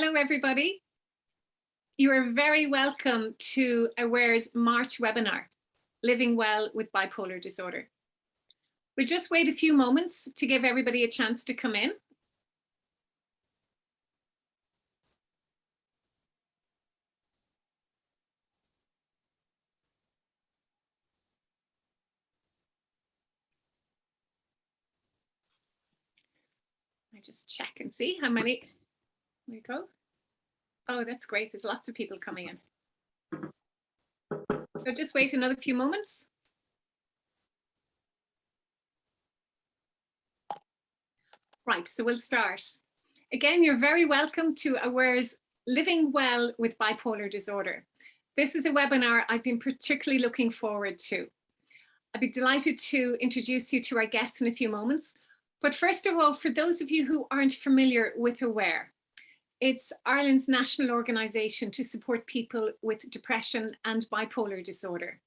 Hello, everybody. You are very welcome to Aware's March webinar, Living Well with Bipolar Disorder. We'll just wait a few moments to give everybody a chance to come in. I just check and see how many. There we go. Oh, that's great. There's lots of people coming in. So just wait another few moments. Right, so we'll start. Again, you're very welcome to Aware's Living Well with Bipolar Disorder. This is a webinar I've been particularly looking forward to. I'd be delighted to introduce you to our guests in a few moments. But first of all, for those of you who aren't familiar with Aware, it's Ireland's national organisation to support people with depression and bipolar disorder.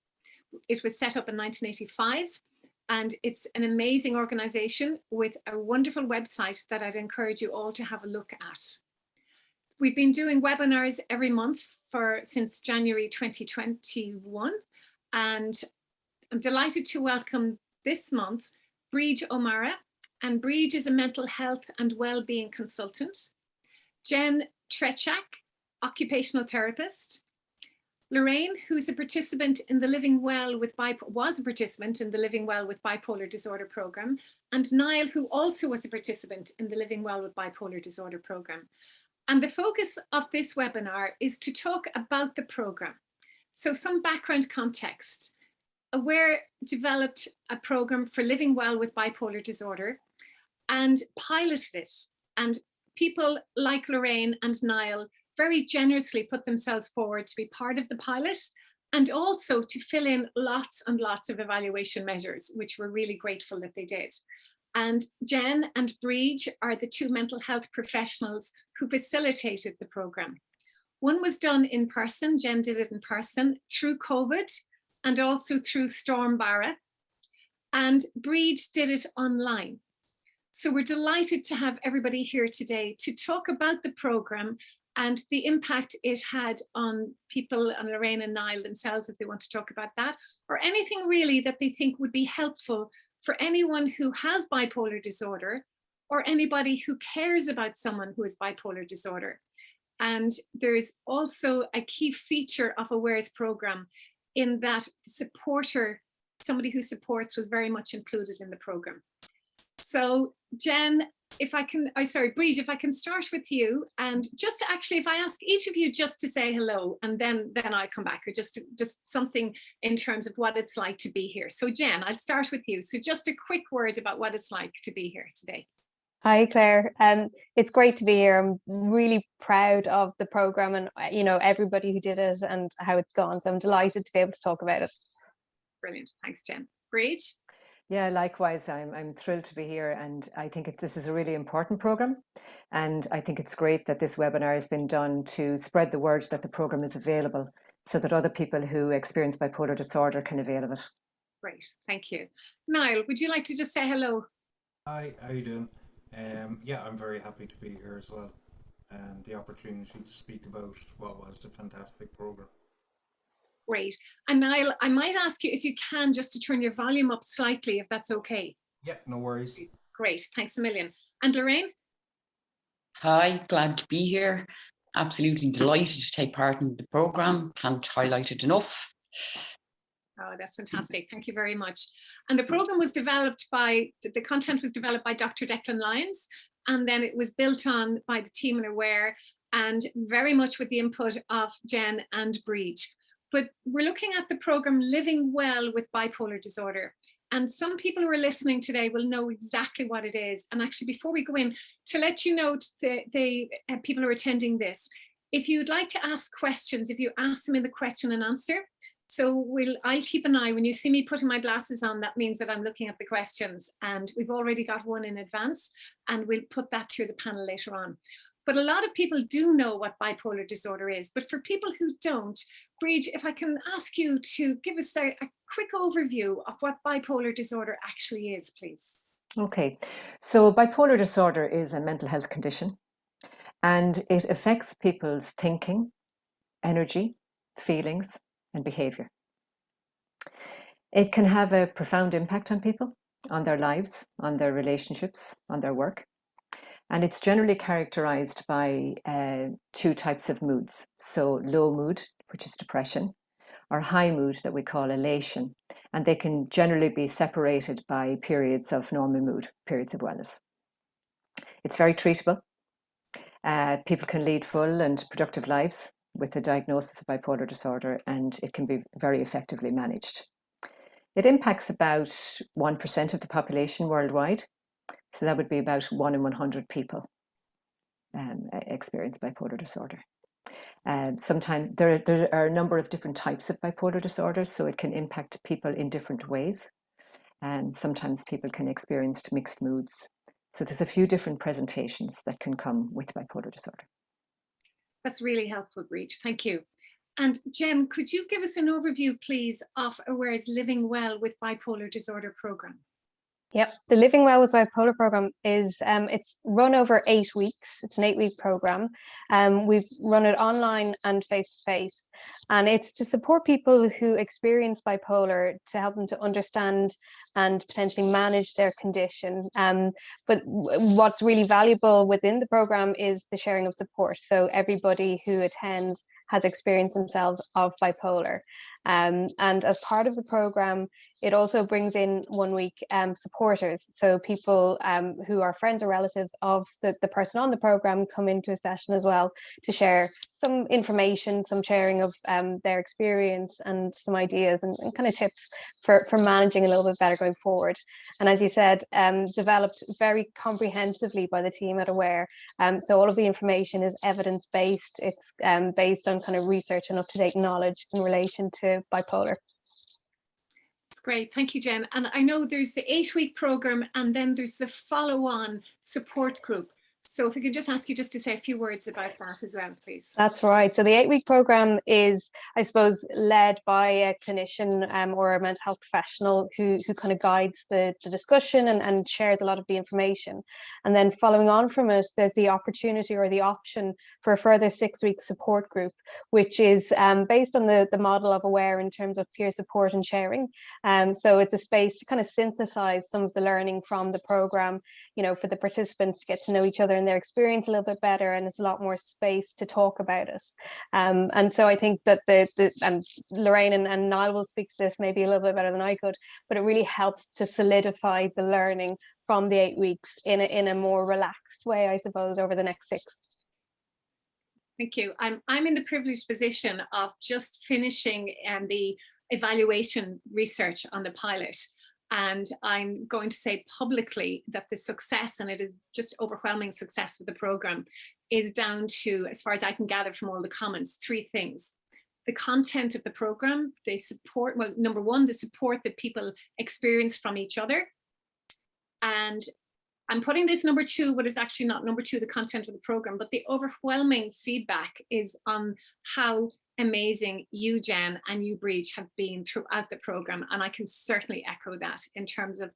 It was set up in 1985, and it's an amazing organisation with a wonderful website that I'd encourage you all to have a look at. We've been doing webinars every month since January 2021, and I'm delighted to welcome this month Bríd O'Mara, and Bríd is a mental health and wellbeing consultant. Jen Trzeciak, occupational therapist. Lorraine, who's a participant in the Living Well with was a participant in the Living Well with Bipolar Disorder program, and Niall, who also was a participant in the Living Well with Bipolar Disorder program. And the focus of this webinar is to talk about the program. So some background context. Aware developed a program for living well with bipolar disorder and piloted it. And people like Lorraine and Niall very generously put themselves forward to be part of the pilot and also to fill in lots and lots of evaluation measures, which we're really grateful that they did. And Jen and Bríd are the two mental health professionals who facilitated the program. One was done in person, Jen did it in person through COVID and also through Storm Barra, and Bríd did it online. So we're delighted to have everybody here today to talk about the program and the impact it had on people, and Lorraine and Niall themselves, if they want to talk about that, or anything really that they think would be helpful for anyone who has bipolar disorder or anybody who cares about someone who has bipolar disorder. And there's also a key feature of Aware's program in that somebody who supports was very much included in the program. So Jen, Bríd, if I can start with you, and just actually, if I ask each of you just to say hello, and then I'll come back, or just something in terms of what it's like to be here. So Jen, I'll start with you. So just a quick word about what it's like to be here today. Hi, Claire. It's great to be here. I'm really proud of the program and everybody who did it and how it's gone. So I'm delighted to be able to talk about it. Brilliant. Thanks, Jen. Bríd? Yeah, likewise. I'm thrilled to be here, and I think this is a really important program. And I think it's great that this webinar has been done to spread the word that the program is available so that other people who experience bipolar disorder can avail of it. Great, thank you. Niall, would you like to just say hello? Hi, how you doing? Yeah, I'm very happy to be here as well, and the opportunity to speak about what was a fantastic program. Great. And Niall, I might ask you if you can just to turn your volume up slightly, if that's okay. Yeah, no worries. Great, thanks a million. And Lorraine? Hi, glad to be here. Absolutely delighted to take part in the program. Can't highlight it enough. Oh, that's fantastic. Thank you very much. And the program was developed the content was developed by Dr. Declan Lyons, and then it was built on by the team in Aware, and very much with the input of Jen and Bríd. But we're looking at the program Living Well with Bipolar Disorder. And some people who are listening today will know exactly what it is. And actually, before we go in, to let you know, the people who are attending this, if you'd like to ask questions, if you ask them in the question and answer, so I'll keep an eye. When you see me putting my glasses on, that means that I'm looking at the questions, and we've already got one in advance, and we'll put that through the panel later on. But a lot of people do know what bipolar disorder is, but for people who don't, Bríd, if I can ask you to give us a quick overview of what bipolar disorder actually is, please. Okay, so bipolar disorder is a mental health condition. and it affects people's thinking, energy, feelings, and behavior. It can have a profound impact on people, on their lives, on their relationships, on their work. And it's generally characterized by two types of moods. So low mood, which is depression, or high mood that we call elation. And they can generally be separated by periods of normal mood, periods of wellness. It's very treatable. People can lead full and productive lives with a diagnosis of bipolar disorder, and it can be very effectively managed. It impacts about 1% of the population worldwide. So that would be about 1 in 100 people experience bipolar disorder. Sometimes there are a number of different types of bipolar disorder, so it can impact people in different ways. And sometimes people can experience mixed moods. So there's a few different presentations that can come with bipolar disorder. That's really helpful, Bríd. Thank you. And Jen, could you give us an overview, please, of Aware's Living Well with Bipolar Disorder program? Yep, the Living Well with Bipolar program is it's run over 8 weeks. It's an 8-week program. We've run it online and face-to-face, and it's to support people who experience bipolar, to help them to understand and potentially manage their condition. But what's really valuable within the program is the sharing of support. So everybody who attends has experienced themselves of bipolar. And as part of the program, it also brings in 1 week supporters. So people who are friends or relatives of the person on the program come into a session as well to share some information, some sharing of their experience and some ideas and kind of tips for managing a little bit better going forward. And as you said, developed very comprehensively by the team at Aware. So all of the information is evidence-based. It's based on kind of research and up-to-date knowledge in relation to bipolar. That's great. Thank you, Jen. And I know there's the 8-week program and then there's the follow-on support group. So if we could just ask you just to say a few words about that as well, please. That's right. So the 8-week program is, I suppose, led by a clinician or a mental health professional who kind of guides the discussion and shares a lot of the information. And then following on from it, there's the opportunity or the option for a further 6-week support group, which is based on the model of Aware in terms of peer support and sharing. So it's a space to kind of synthesize some of the learning from the program, you know, for the participants to get to know each other and their experience a little bit better, and it's a lot more space to talk about it. And so I think that and Lorraine and Niall will speak to this maybe a little bit better than I could, but it really helps to solidify the learning from the 8 weeks in a more relaxed way, I suppose, over the next 6. Thank you. I'm in the privileged position of just finishing the evaluation research on the pilot. And I'm going to say publicly that the success, and it is just overwhelming success with the program, is down to, as far as I can gather from all the comments, 3 things. The content of the program, the support, well, number 1, the support that people experience from each other. And I'm putting this number 2, but it's actually not number 2, the content of the program, but the overwhelming feedback is on how amazing you, Jen, and you, Bríd, have been throughout the program. And I can certainly echo that in terms of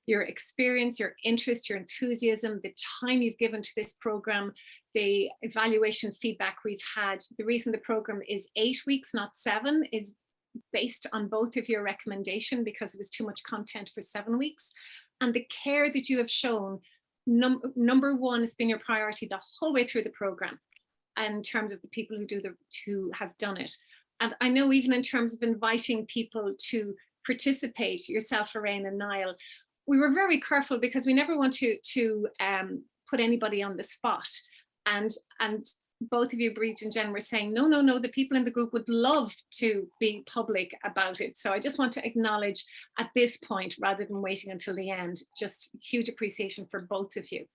your experience, your interest, your enthusiasm, the time you've given to this program, the evaluation feedback we've had. The reason the program is 8 weeks, not 7, is based on both of your recommendation, because it was too much content for 7 weeks. And the care that you have shown, number 1 has been your priority the whole way through the program, in terms of the people who have done it. And I know even in terms of inviting people to participate, yourself, Lorraine and Niall, we were very careful because we never want to put anybody on the spot. And both of you, Bríd and Jen, were saying, no, the people in the group would love to be public about it. So I just want to acknowledge at this point, rather than waiting until the end, just huge appreciation for both of you.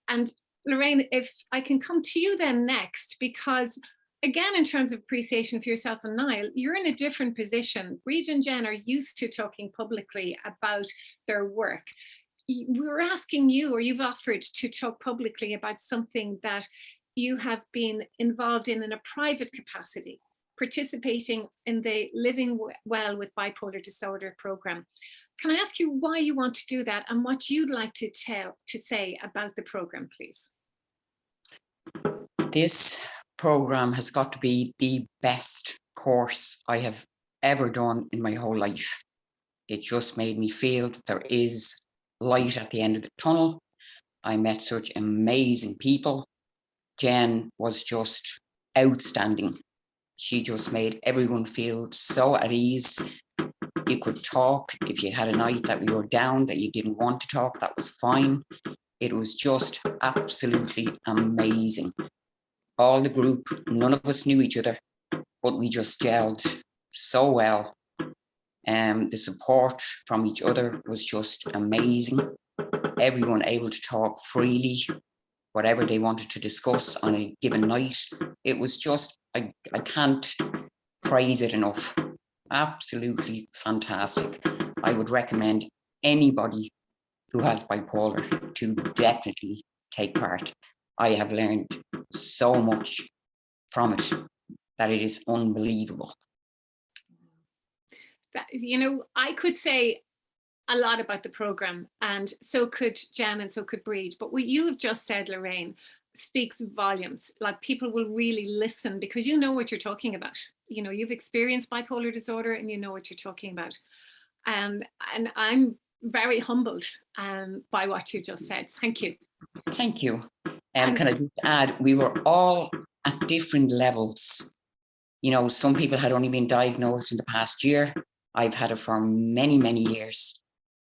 And Lorraine, if I can come to you then next, because again, in terms of appreciation for yourself and Niall, you're in a different position. Bríd and Jen are used to talking publicly about their work. We were asking you, or you've offered to talk publicly about something that you have been involved in a private capacity, participating in the Living Well with Bipolar Disorder program. Can I ask you why you want to do that and what you'd like to say about the program, please? This program has got to be the best course I have ever done in my whole life. It just made me feel that there is light at the end of the tunnel. I met such amazing people. Jen was just outstanding. She just made everyone feel so at ease. You could talk if you had a night that we were down, that you didn't want to talk, that was fine. It was just absolutely amazing. All the group, none of us knew each other, but we just gelled so well. The support from each other was just amazing. Everyone able to talk freely, whatever they wanted to discuss on a given night. It was just, I can't praise it enough. Absolutely fantastic. I would recommend anybody who has bipolar to definitely take part. I have learned so much from it that it is unbelievable. That, you know, I could say a lot about the program, and so could Jan and so could Bríd, but what you have just said, Lorraine, speaks volumes. Like, people will really listen because you know what you're talking about. You know, you've experienced bipolar disorder and you know what you're talking about. And I'm very humbled by what you just said. Thank you. Thank you. Can I just add, we were all at different levels. You know, some people had only been diagnosed in the past year. I've had it for many, many years.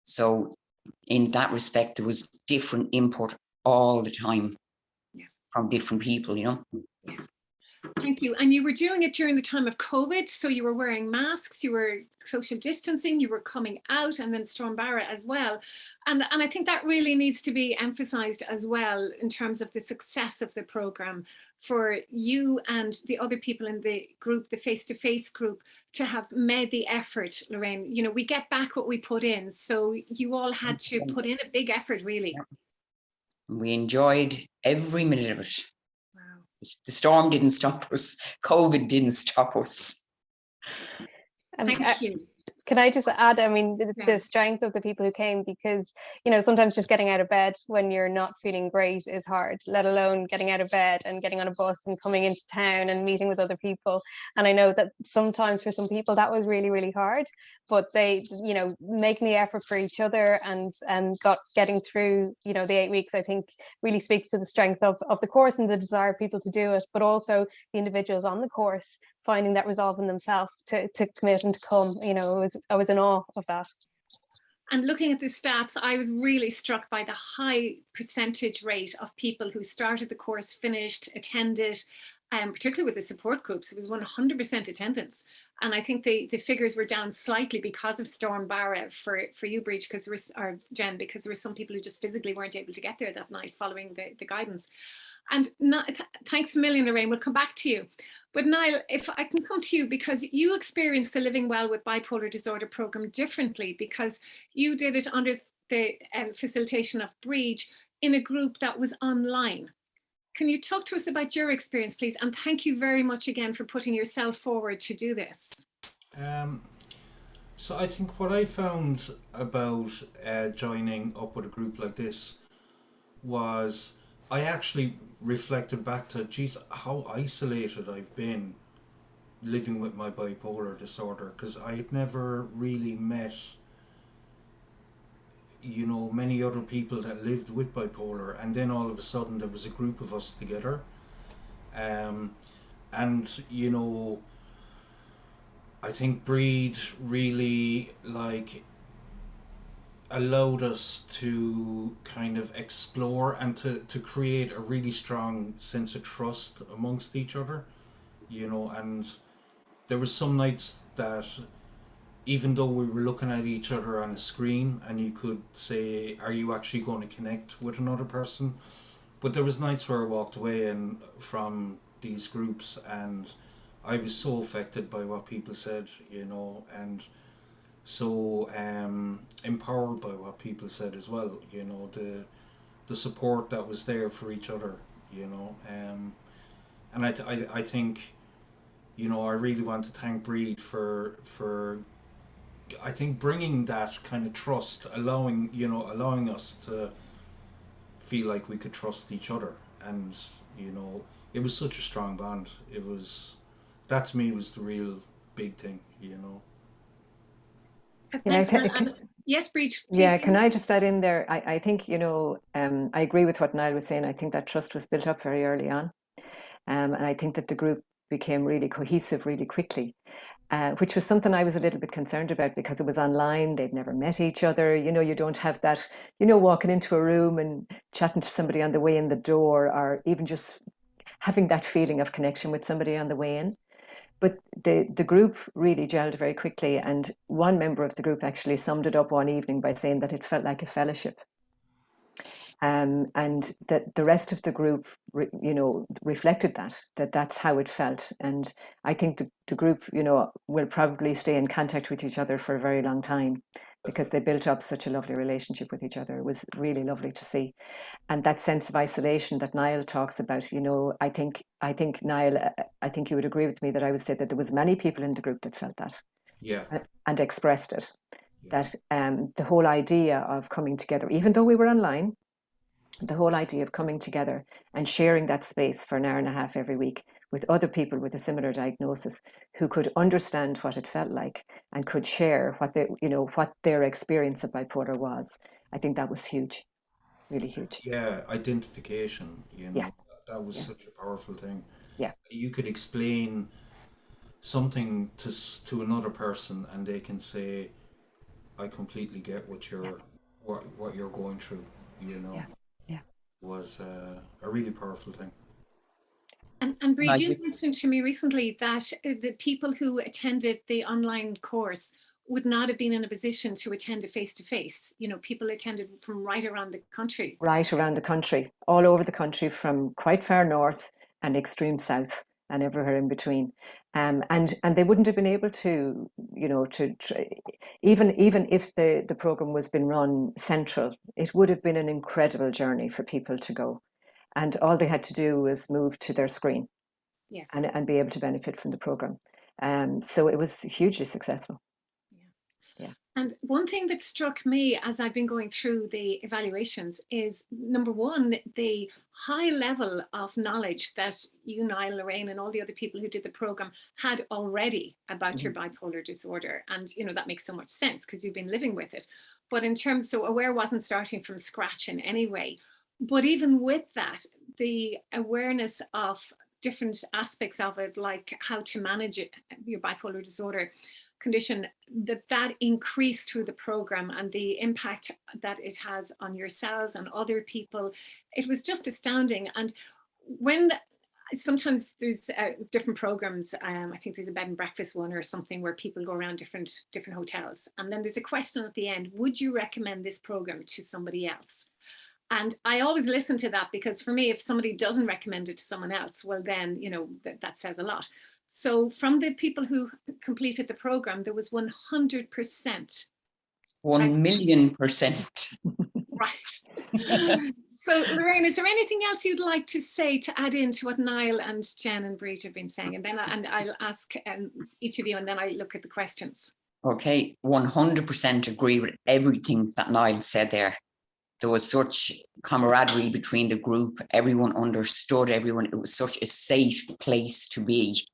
So in that respect, there was different input all the time. Yes. From different people, you know. Yeah. Thank you. And you were doing it during the time of COVID. So you were wearing masks, you were social distancing, you were coming out, and then Storm Barra as well. And I think that really needs to be emphasized as well in terms of the success of the program, for you and the other people in the group, the face-to-face group, to have made the effort, Lorraine. You know, we get back what we put in. So you all had to put in a big effort, really. We enjoyed every minute of it. Wow. The storm didn't stop us. COVID didn't stop us. Thank you. Can I just add, I mean, the strength of the people who came, because, you know, sometimes just getting out of bed when you're not feeling great is hard, let alone getting out of bed and getting on a bus and coming into town and meeting with other people. And I know that sometimes for some people that was really, really hard, but they, you know, making the effort for each other and getting through, you know, the 8 weeks, I think really speaks to the strength of the course and the desire of people to do it, but also the individuals on the course finding that resolve in themselves to commit and to come. You know, I was in awe of that. And looking at the stats, I was really struck by the high percentage rate of people who started the course, finished, attended, particularly with the support groups. It was 100% attendance. And I think the figures were down slightly because of Storm Barra for you, Bríd, because there was, or Jen, because there were some people who just physically weren't able to get there that night following the guidance. And thanks a million, Lorraine. We'll come back to you. But Niall, if I can come to you, because you experienced the Living Well with Bipolar Disorder program differently, because you did it under the facilitation of Bríd in a group that was online. Can you talk to us about your experience, please? And thank you very much again for putting yourself forward to do this. So I think what I found about joining up with a group like this was I actually reflected back to, geez, how isolated I've been living with my bipolar disorder, because I had never really met, you know, many other people that lived with bipolar, and then all of a sudden there was a group of us together, and you know, I think Bríd really allowed us to kind of explore and to create a really strong sense of trust amongst each other, you know. And there were some nights that, even though we were looking at each other on a screen and you could say, are you actually going to connect with another person? But there was nights where I walked away and from these groups and I was so affected by what people said, you know, and so empowered by what people said as well, you know, the support that was there for each other, you know. And I think, you know, I really want to thank Bríd for I think bringing that kind of trust, allowing us to feel like we could trust each other, and, you know, it was such a strong bond. It was, that to me was the real big thing, you know. Excellent. Yes, Bríd, please. Yeah, can I just add in there? I think, you know, I agree with what Niall was saying. I think that trust was built up very early on. And I think that the group became really cohesive really quickly, which was something I was a little bit concerned about because it was online. They'd never met each other. You know, you don't have that, you know, walking into a room and chatting to somebody on the way in the door, or even just having that feeling of connection with somebody on the way in. But the group really gelled very quickly. And one member of the group actually summed it up one evening by saying that it felt like a fellowship. And that the rest of the group, you know, reflected that that's how it felt. And I think the group, you know, will probably stay in contact with each other for a very long time because they built up such a lovely relationship with each other. It was really lovely to see. And that sense of isolation that Niall talks about, you know, I think Niall, I think you would agree with me that I would say that there was many people in the group that felt that. Yeah. And expressed it. Yeah. That the whole idea of coming together, even though we were online, the whole idea of coming together and sharing that space for an hour and a half every week with other people with a similar diagnosis who could understand what it felt like and could share what they, you know, what their experience of bipolar was. I think that was huge, really huge. Yeah, identification, you know, Yeah. that was such a powerful thing. Yeah. You could explain something to another person and they can say, I completely get what you're what you're going through, you know. Yeah. Was a really powerful thing. And Bríd, you mentioned to me recently that the people who attended the online course would not have been in a position to attend a face-to-face. You know, people attended from right around the country. Right around the country, all over the country, from quite far north and extreme south and everywhere in between. And they wouldn't have been able to, you know, even if the program was been run central, it would have been an incredible journey for people to go. And all they had to do was move to their screen. Yes. And be able to benefit from the program. So it was hugely successful. Yeah. And one thing that struck me as I've been going through the evaluations is, number one, the high level of knowledge that you, Niall, Lorraine, and all the other people who did the program had already about your bipolar disorder. And, you know, that makes so much sense because you've been living with it. But in terms, so Aware wasn't starting from scratch in any way. But even with that, the awareness of different aspects of it, like how to manage it, your bipolar disorder condition, that increased through the program and the impact that it has on yourselves and other people, it was just astounding. And when sometimes there's different programs, I think there's a bed and breakfast one or something where people go around different hotels, and then there's a question at the end: would you recommend this program to somebody else? And I always listen to that, because for me, if somebody doesn't recommend it to someone else, well then, you know, that says a lot. So from the people who completed the program, there was 100%. 1,000,000%. Right. So Lorraine, is there anything else you'd like to say to add into what Niall and Jen and Bríd have been saying? And then I'll ask each of you, and then I'll look at the questions. Okay, 100% agree with everything that Niall said there. There was such camaraderie between the group. Everyone understood everyone. It was such a safe place to be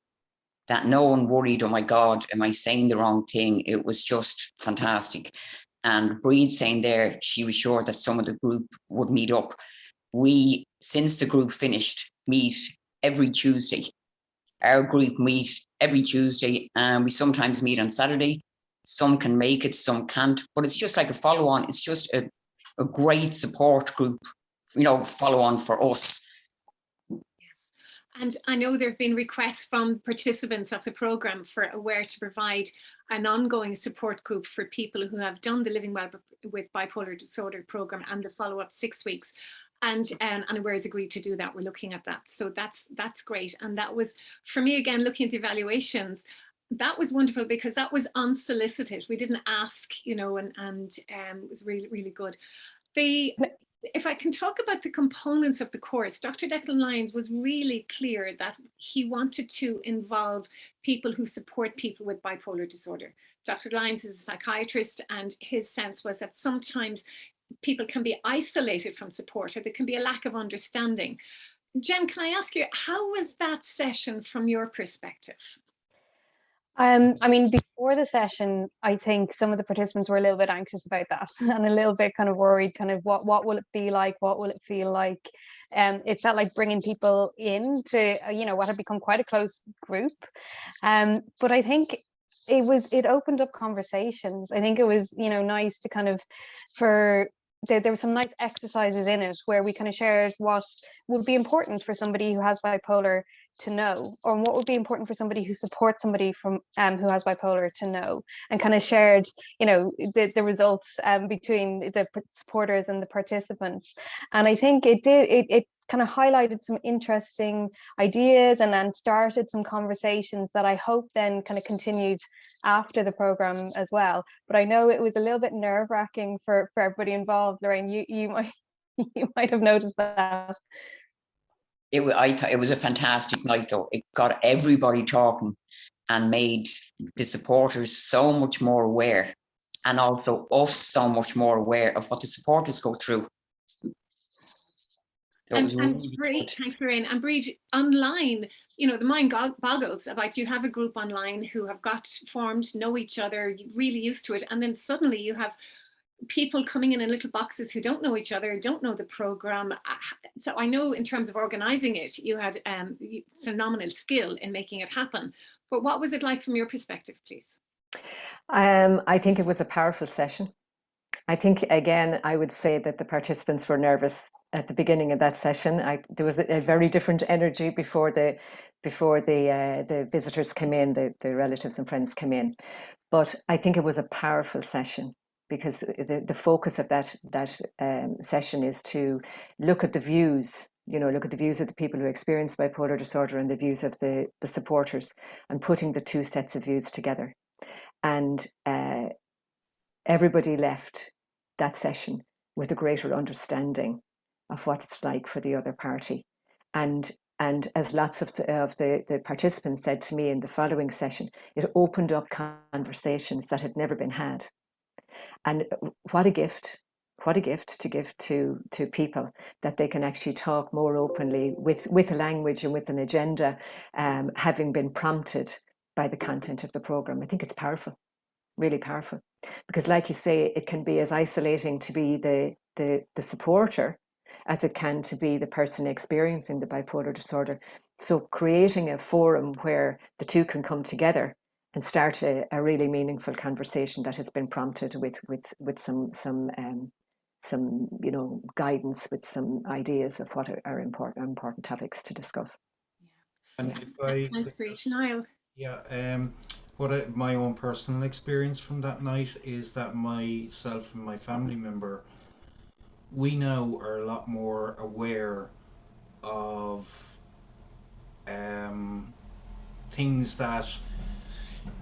that no one worried, oh my God, am I saying the wrong thing? It was just fantastic. And Bríd saying there, she was sure that some of the group would meet up. We, since the group finished, meet every Tuesday. Our group meet every Tuesday, and we sometimes meet on Saturday. Some can make it, some can't, but it's just like a follow-on. It's just a great support group, you know, follow on for us. Yes. And I know there have been requests from participants of the program for Aware to provide an ongoing support group for people who have done the Living Well with Bipolar Disorder program and the follow-up 6 weeks. And Aware has agreed to do that. We're looking at that. So that's great. And that was, for me, again, looking at the evaluations, that was wonderful because that was unsolicited. We didn't ask, you know, and it was really, really good. If I can talk about the components of the course, Dr. Declan Lyons was really clear that he wanted to involve people who support people with bipolar disorder. Dr. Lyons is a psychiatrist, and his sense was that sometimes people can be isolated from support, or there can be a lack of understanding. Jen, can I ask you, how was that session from your perspective? I mean, before the session, I think some of the participants were a little bit anxious about that and a little bit kind of worried, kind of what will it be like? What will it feel like? It felt like bringing people in to, what had become quite a close group. But I think it opened up conversations. I think it was, nice to kind of, there were some nice exercises in it where we kind of shared what would be important for somebody who has bipolar to know, or what would be important for somebody who supports somebody from who has bipolar to know, and kind of shared the results between the supporters and the participants. And I think it kind of highlighted some interesting ideas and then started some conversations that I hope then kind of continued after the program as well. But I know it was a little bit nerve-wracking for everybody involved. Lorraine, you might you might have noticed that. I thought it was a fantastic night, though. It got everybody talking and made the supporters so much more aware, and also us so much more aware of what the supporters go through. So and Bríd, thanks, Lorraine. And Bríd, online, the mind boggles about, you have a group online who have got formed, know each other, really used to it, and then suddenly you have people coming in little boxes who don't know each other, don't know the program. So I know in terms of organizing it, you had phenomenal skill in making it happen. But what was it like from your perspective, please? I think it was a powerful session. I think, again, I would say that the participants were nervous at the beginning of that session. There was a very different energy before the visitors came in, the relatives and friends came in. But I think it was a powerful session, because the focus of that session is to look at the views, look at the views of the people who experience bipolar disorder and the views of the supporters, and putting the two sets of views together. And everybody left that session with a greater understanding of what it's like for the other party. And as lots of the participants said to me in the following session, it opened up conversations that had never been had. And what a gift to give to people, that they can actually talk more openly with a language and with an agenda, having been prompted by the content of the program. I think it's powerful, really powerful, because, like you say, it can be as isolating to be the supporter as it can to be the person experiencing the bipolar disorder. So creating a forum where the two can come together and start a really meaningful conversation that has been prompted with some guidance, with some ideas of what are important topics to discuss. And if I Thanks, Bríd. Niall. yeah, my own personal experience from that night is that myself and my family member, we now are a lot more aware of things that,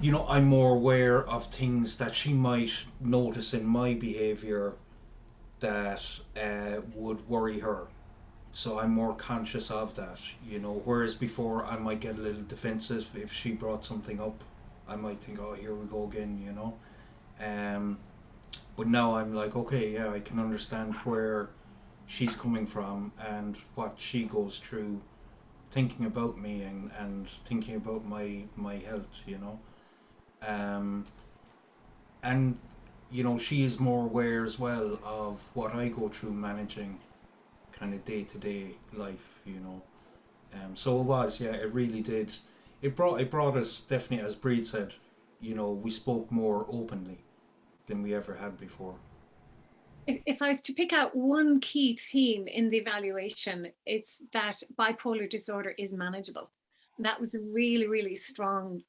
I'm more aware of things that she might notice in my behavior that would worry her. So I'm more conscious of that, whereas before I might get a little defensive if she brought something up. I might think, oh, here we go again, But now I'm like, okay, yeah, I can understand where she's coming from and what she goes through, thinking about me and thinking about my health, and she is more aware as well of what I go through managing kind of day-to-day life, so it was, yeah, it really did. It brought us, definitely, as Bríd said, we spoke more openly than we ever had before. If I was to pick out one key theme in the evaluation, it's that bipolar disorder is manageable. That was a really, really strong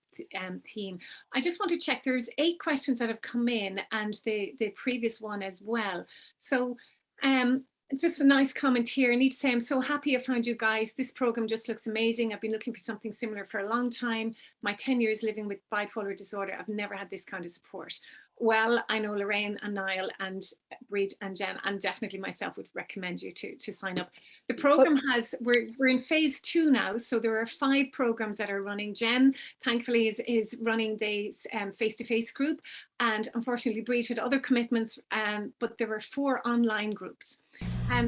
theme. I just want to check, there's 8 questions that have come in, and the previous one as well. So just a nice comment here. I need to say I'm so happy I found you guys. This program just looks amazing. I've been looking for something similar for a long time. My 10 years living with bipolar disorder, I've never had this kind of support. well, I know Lorraine and Niall and Bríd and Jen, and definitely myself would recommend you to sign up. The program has, we're in phase 2 now, so there are 5 programs that are running. Jen, thankfully, is running the face-to-face group, and unfortunately Bríd had other commitments, but there were 4 online groups.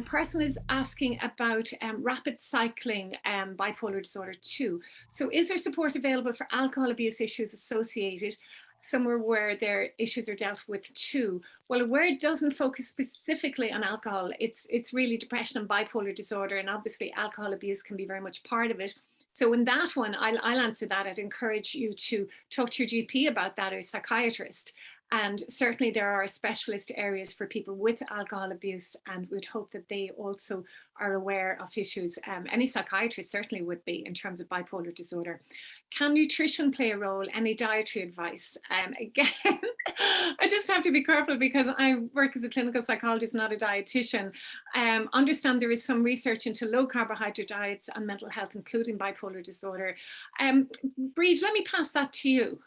Person is asking about rapid cycling bipolar disorder 2. So is there support available for alcohol abuse issues associated somewhere where their issues are dealt with too? Well, where it doesn't focus specifically on alcohol, it's really depression and bipolar disorder, and obviously alcohol abuse can be very much part of it. So in that one, I'll answer that. I'd encourage you to talk to your GP about that, or a psychiatrist. And certainly there are specialist areas for people with alcohol abuse, and we'd hope that they also are aware of issues. Any psychiatrist certainly would be in terms of bipolar disorder. Can nutrition play a role? Any dietary advice? Again, I just have to be careful because I work as a clinical psychologist, not a dietitian. Understand there is some research into low carbohydrate diets and mental health, including bipolar disorder. Bríd, let me pass that to you.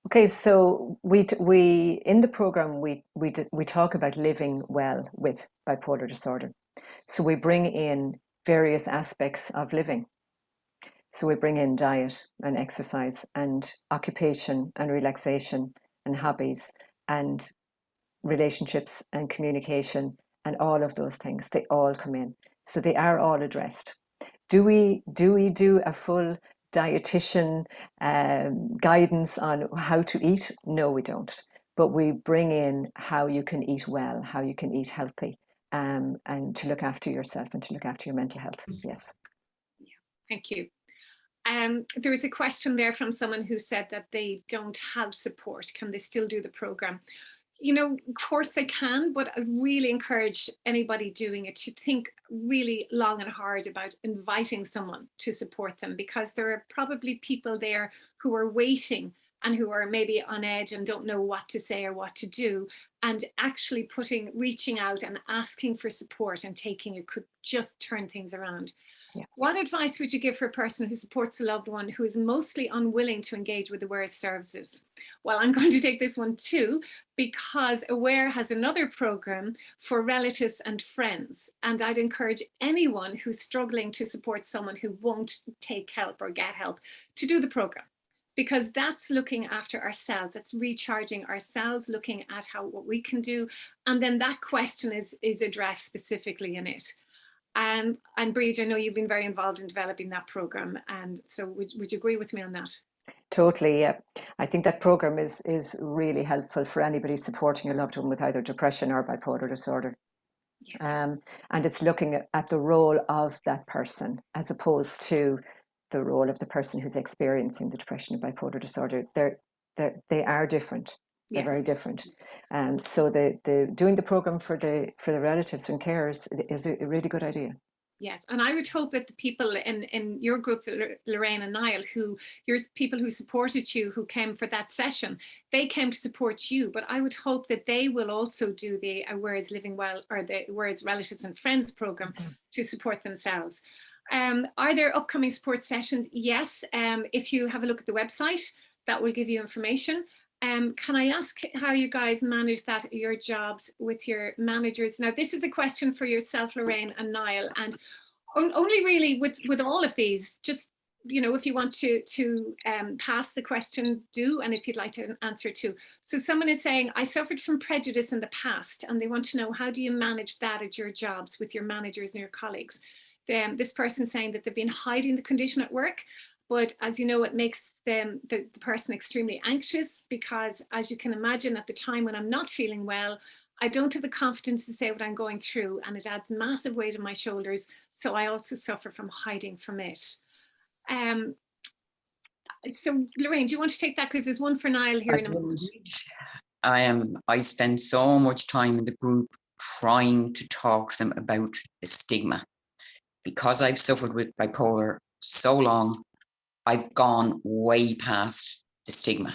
Okay, so we in the program we talk about living well with bipolar disorder. So we bring in various aspects of living. So we bring in diet and exercise and occupation and relaxation and hobbies and relationships and communication and all of those things. They all come in. So they are all addressed. Do we do a full dietitian guidance on how to eat? No, we don't. But we bring in how you can eat well, how you can eat healthy, and to look after yourself and to look after your mental health. Yes. Yeah, thank you. There was a question there from someone who said that they don't have support. Can they still do the program? You know, of course they can, but I really encourage anybody doing it to think really long and hard about inviting someone to support them, because there are probably people there who are waiting and who are maybe on edge and don't know what to say or what to do. And actually reaching out and asking for support and taking it could just turn things around. Yeah. What advice would you give for a person who supports a loved one who is mostly unwilling to engage with Aware's services? Well, I'm going to take this one too, because Aware has another program for relatives and friends. And I'd encourage anyone who's struggling to support someone who won't take help or get help to do the program, because that's looking after ourselves, that's recharging ourselves, looking at what we can do. And then that question is addressed specifically in it. And Bríd, I know you've been very involved in developing that program, and so would you agree with me on that? Totally, yeah. I think that program is really helpful for anybody supporting a loved one with either depression or bipolar disorder. Yeah. And it's looking at the role of that person as opposed to the role of the person who's experiencing the depression and bipolar disorder. They are different. They're very different. So the doing the program for the relatives and carers is a really good idea. Yes, and I would hope that the people in your group, Lorraine and Niall, people who supported you, who came for that session, they came to support you. But I would hope that they will also do the Aware's Living Well, or the Aware's Relatives and Friends program to support themselves. Are there upcoming support sessions? Yes. If you have a look at the website, that will give you information. Can I ask how you guys manage that at your jobs with your managers? Now, this is a question for yourself, Lorraine and Niall, and only really with all of these, just, you know, if you want to pass the question, do, and if you'd like to answer too. So someone is saying, I suffered from prejudice in the past, and they want to know, how do you manage that at your jobs with your managers and your colleagues? This person saying that they've been hiding the condition at work, but as you know, it makes the person extremely anxious, because as you can imagine, at the time when I'm not feeling well, I don't have the confidence to say what I'm going through, and it adds massive weight on my shoulders. So I also suffer from hiding from it. So Lorraine, do you want to take that? Because there's one for Niall here in a moment. I spend so much time in the group trying to talk to them about the stigma. Because I've suffered with bipolar so long, I've gone way past the stigma.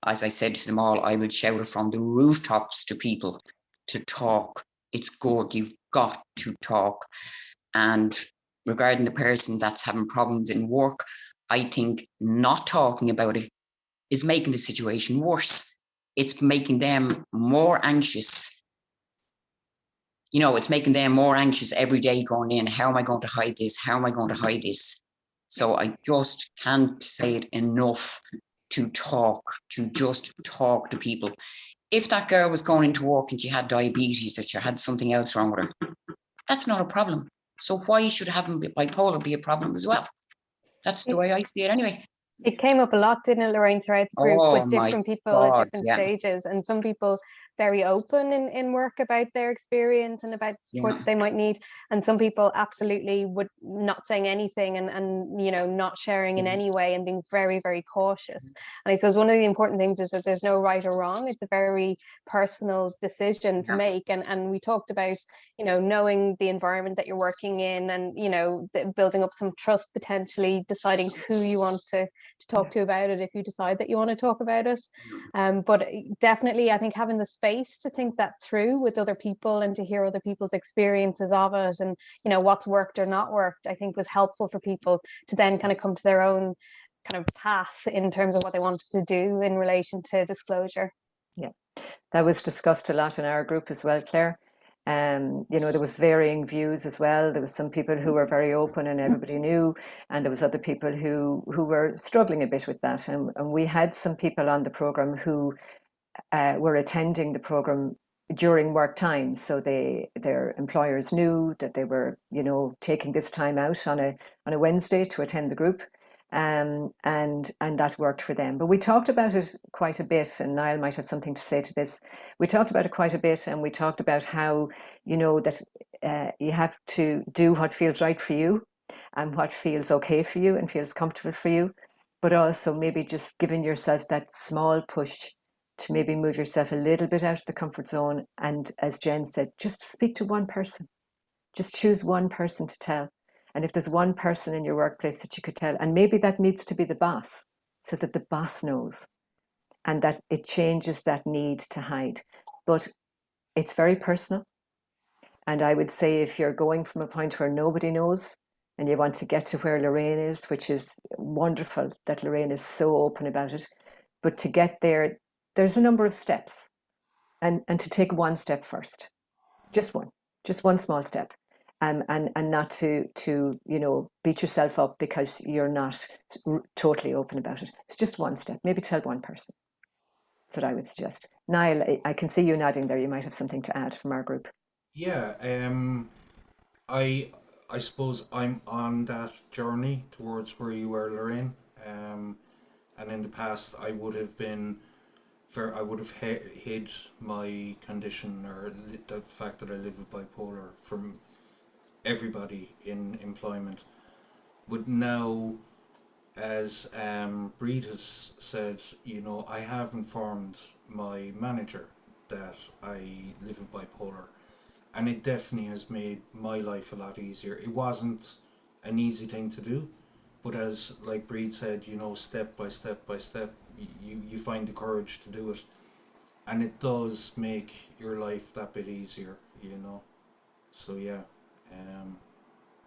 As I said to them all, I will shout it from the rooftops to people to talk. It's good. You've got to talk. And regarding the person that's having problems in work, I think not talking about it is making the situation worse. it's making them more anxious. You know, it's making them more anxious every day going in. How am I going to hide this? How am I going to hide this? So I just can't say it enough to just talk to people. If that girl was going into work and she had diabetes, that she had something else wrong with her, that's not a problem. So why should having bipolar be a problem as well? That's the way I see it anyway. It came up a lot, didn't it, Lorraine, throughout the group, Oh with my different people God, at different yeah. stages, and some people very open in work about their experience and about the support Yeah. that they might need, and some people absolutely would not saying anything and you know, not sharing in any way and being very, very cautious. And I suppose one of the important things is that there's no right or wrong. It's a very personal decision to make, and we talked about, you know, knowing the environment that you're working in, and you know, building up some trust, potentially deciding who you want to talk to about it if you decide that you want to talk about it. But definitely, I think having the space to think that through with other people and to hear other people's experiences of it, and you know, what's worked or not worked, I think was helpful for people to then kind of come to their own kind of path in terms of what they wanted to do in relation to disclosure. Yeah, that was discussed a lot in our group as well, Claire. You know, there was varying views as well. There was some people who were very open and everybody knew, and there was other people who were struggling a bit with that. And we had some people on the program who were attending the program during work time, so their employers knew that they were, you know, taking this time out on a Wednesday to attend the group. And that worked for them. But we talked about it quite a bit, and Niall might have something to say to this. We talked about it quite a bit, and we talked about how, you know, that you have to do what feels right for you and what feels okay for you and feels comfortable for you, but also maybe just giving yourself that small push to maybe move yourself a little bit out of the comfort zone. And as Jen said, just speak to one person. Just choose one person to tell. And if there's one person in your workplace that you could tell, and maybe that needs to be the boss, so that the boss knows, and that it changes that need to hide. But it's very personal. And I would say if you're going from a point where nobody knows and you want to get to where Lorraine is, which is wonderful that Lorraine is so open about it, but to get there, there's a number of steps, and to take one step first, just one small step. And not to you know, beat yourself up because you're not totally open about it. It's just one step. Maybe tell one person. That's what I would suggest. Niall, I can see you nodding there. You might have something to add from our group. Yeah, I suppose I'm on that journey towards where you were, Lorraine. And in the past, I would have hid my condition, or the fact that I live with bipolar, from everybody in employment. But now, as Bríd has said, you know, I have informed my manager that I live with bipolar, and it definitely has made my life a lot easier. It wasn't an easy thing to do, but as like Bríd said, you know, step by step by step, you find the courage to do it, and it does make your life that bit easier, you know. So yeah.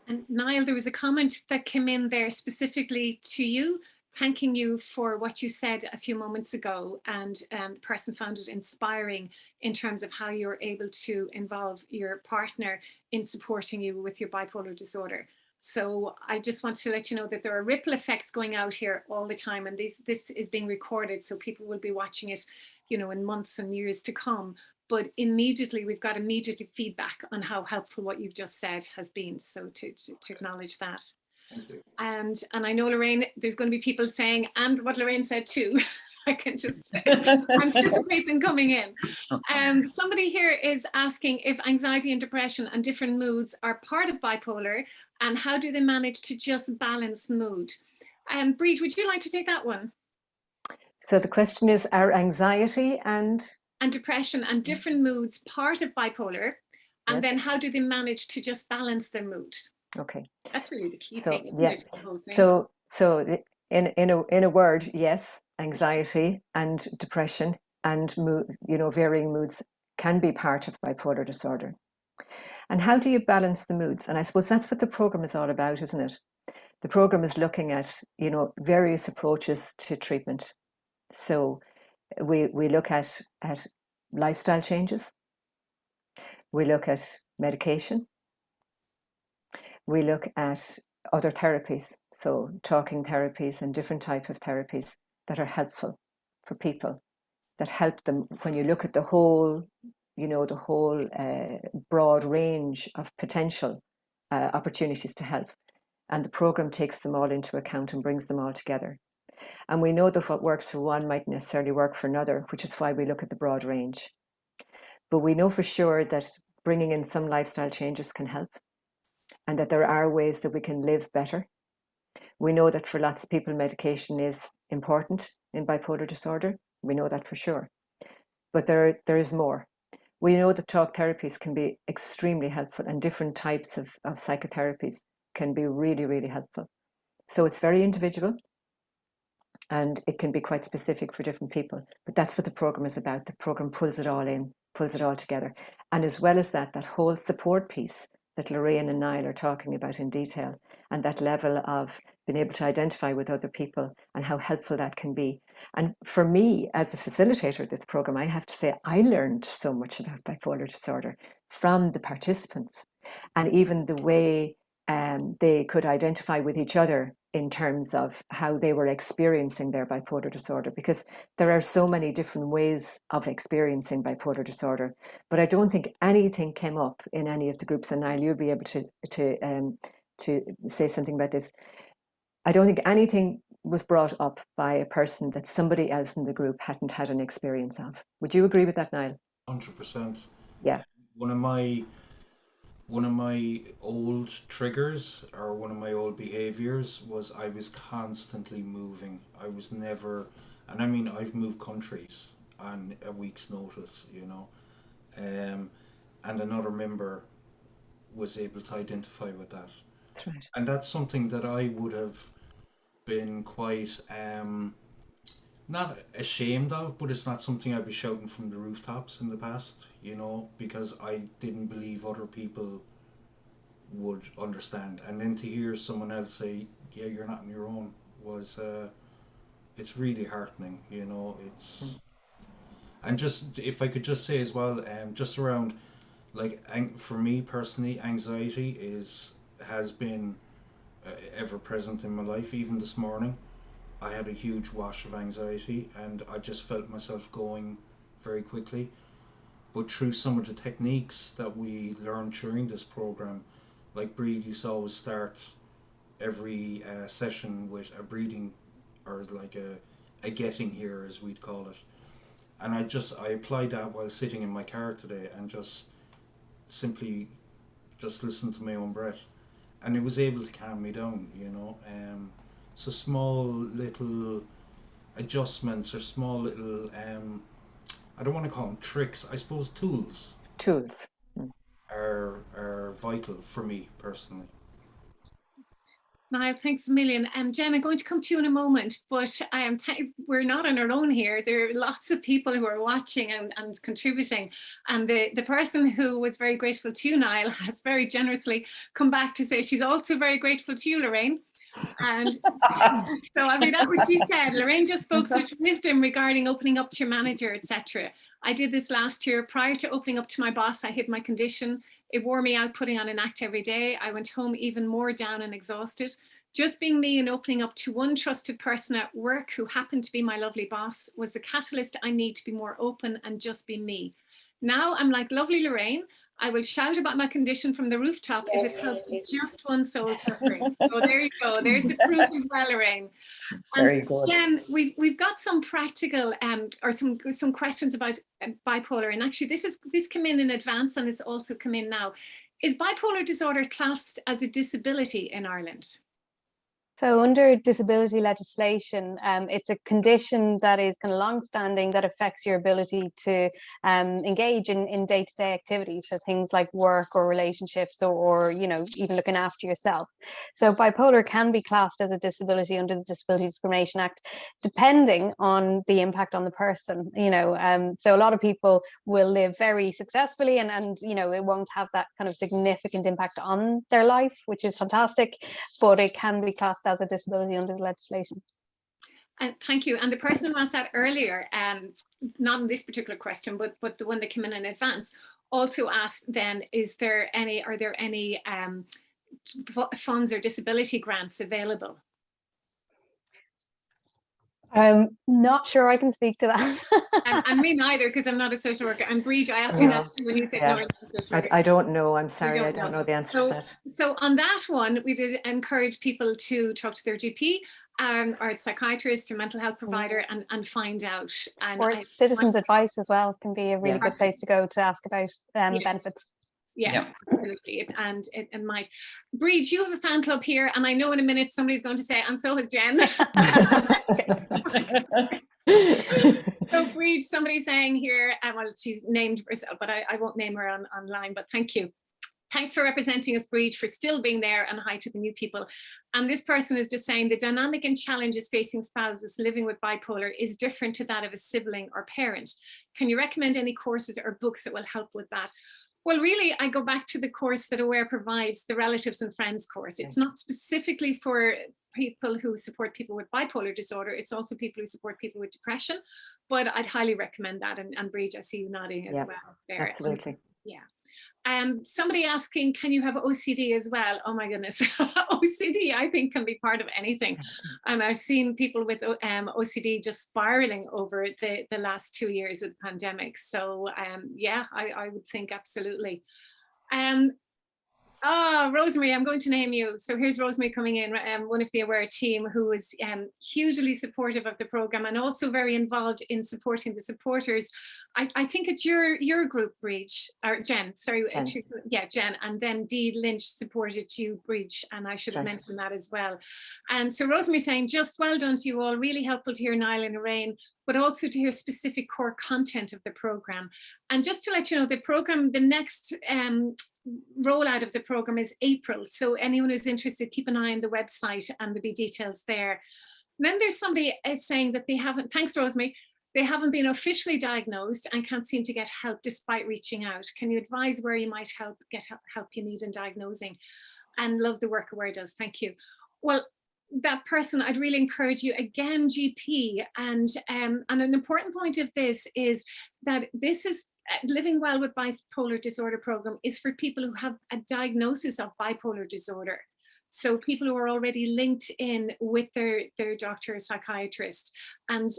And Niall, there was a comment that came in there specifically to you, thanking you for what you said a few moments ago, and the person found it inspiring in terms of how you're able to involve your partner in supporting you with your bipolar disorder. So I just want to let you know that there are ripple effects going out here all the time, and this is being recorded, so people will be watching it, you know, in months and years to come. But immediately, we've got immediate feedback on how helpful what you've just said has been. So to acknowledge that. Thank you. And I know, Lorraine, there's going to be people saying, and what Lorraine said too. I can just anticipate them coming in. Somebody here is asking if anxiety and depression and different moods are part of bipolar, and how do they manage to just balance mood? Bríd, would you like to take that one? So the question is, are anxiety and depression and different moods part of bipolar, and yes, then how do they manage to just balance their mood? Okay, That's really the key so thing, isn't yeah, it? The whole thing. so in a word, yes, anxiety and depression and mood, you know, varying moods can be part of bipolar disorder. And how do you balance the moods? And I suppose that's what the program is all about, isn't it? The program is looking at, you know, various approaches to treatment. So We look at lifestyle changes. We look at medication. We look at other therapies, so talking therapies and different types of therapies that are helpful for people, that help them when you look at the whole, the whole broad range of potential opportunities to help. And the program takes them all into account and brings them all together. And we know that what works for one might necessarily work for another, which is why we look at the broad range. But we know for sure that bringing in some lifestyle changes can help, and that there are ways that we can live better. We know that for lots of people, medication is important in bipolar disorder. We know that for sure. But there is more. We know that talk therapies can be extremely helpful, and different types of psychotherapies can be really, really helpful. So it's very individual, and it can be quite specific for different people. But that's what the program is about. The program pulls it all in, pulls it all together. And as well as that, that whole support piece that Lorraine and Niall are talking about in detail, and that level of being able to identify with other people and how helpful that can be. And for me, as a facilitator of this program, I have to say I learned so much about bipolar disorder from the participants, and even the way they could identify with each other in terms of how they were experiencing their bipolar disorder, because there are so many different ways of experiencing bipolar disorder. But I don't think anything came up in any of the groups, and Niall, you'll be able to say something about this. I don't think anything was brought up by a person that somebody else in the group hadn't had an experience of. Would you agree with that, Niall? 100%. Yeah. One of my old triggers, or one of my old behaviors, was I was constantly moving. I was never, and I mean, I've moved countries on a week's notice, and another member was able to identify with that. That's right. And that's something that I would have been quite not ashamed of, but it's not something I'd be shouting from the rooftops in the past, because I didn't believe other people would understand. And then to hear someone else say, yeah, you're not on your own, was it's really heartening, it's and just, if I could just say as well, just around, like, for me personally, anxiety has been ever present in my life. Even this morning I had a huge wash of anxiety, and I just felt myself going very quickly. But through some of the techniques that we learned during this program, like Bríd used to always start every session with a breathing, or like a getting here, as we'd call it. And I applied that while sitting in my car today, and just simply just listened to my own breath, and it was able to calm me down, so small little adjustments, or small little I don't want to call them tricks, I suppose tools are vital for me personally. Niall, thanks a million. Jen, I'm going to come to you in a moment, but we're not on our own here. There are lots of people who are watching and contributing. And the person who was very grateful to you, Niall, has very generously come back to say she's also very grateful to you, Lorraine. And so I'll read out what she said. Lorraine just spoke such wisdom regarding opening up to your manager, etc. I did this last year. Prior to opening up to my boss, I hid my condition. It wore me out putting on an act every day. I went home even more down and exhausted. Just being me and opening up to one trusted person at work, who happened to be my lovely boss, was the catalyst I need to be more open and just be me. Now I'm like lovely Lorraine. I will shout about my condition from the rooftop if it helps just one soul suffering. So there you go. There's the proof as well, Lorraine. And Very good. Jen, we've got some practical or some questions about bipolar, and actually this came in advance, and it's also come in now. Is bipolar disorder classed as a disability in Ireland? So under disability legislation, it's a condition that is kind of long-standing, that affects your ability to engage in day-to-day activities, so things like work or relationships, or even looking after yourself. So bipolar can be classed as a disability under the Disability Discrimination Act, depending on the impact on the person. So a lot of people will live very successfully, and it won't have that kind of significant impact on their life, which is fantastic, but it can be classed as a disability under the legislation. And thank you. And the person who asked that earlier, not in this particular question, but the one that came in advance, also asked then, are there any funds or disability grants available? I'm not sure I can speak to that. And me neither, because I'm not a social worker. And Bríd, I asked you that when you said no, you're not a social worker. I don't know. I'm sorry. I don't know the answer to that. So on that one, we did encourage people to talk to their GP or a psychiatrist or mental health provider and find out. And or citizens' advice as well can be a really good place to go to ask about benefits. Yes, absolutely. It might. Bríd, you have a fan club here, and I know in a minute somebody's going to say, and so has Jen. So Bríd, somebody's saying here, well, she's named herself, but I won't name her online, but thank you. Thanks for representing us, Bríd, for still being there, and hi to the new people. And this person is just saying the dynamic and challenges facing spouses living with bipolar is different to that of a sibling or parent. Can you recommend any courses or books that will help with that? Well, really, I go back to the course that Aware provides, the Relatives and Friends course. It's not specifically for people who support people with bipolar disorder. It's also people who support people with depression. But I'd highly recommend that. And Bríd, I see you nodding as well there. Absolutely. Somebody asking, can you have OCD as well? Oh my goodness, OCD I think can be part of anything. And I've seen people with OCD just spiraling over the last 2 years of the pandemic. So I would think absolutely. Rosemary, I'm going to name you. So here's Rosemary coming in, one of the Aware team who is hugely supportive of the program and also very involved in supporting the supporters. I think it's your group, Bríd, or Jen, sorry, Jen, and then Dee Lynch supported you, Bríd, and I should have mentioned that as well. And so Rosemary saying, just well done to you all, really helpful to hear Niall and Lorraine, but also to hear specific core content of the program. And just to let you know, the program, the next rollout of the program is April. So anyone who's interested, keep an eye on the website and there'll be details there. And then there's somebody saying that they haven't, thanks Rosemary, they haven't been officially diagnosed and can't seem to get help despite reaching out. Can you advise where you might get help you need in diagnosing? And love the work Aware does, thank you. Well, that person, I'd really encourage you again, GP, and an important point of this is that this is Living Well with Bipolar Disorder program is for people who have a diagnosis of bipolar disorder. So people who are already linked in with their doctor or psychiatrist, and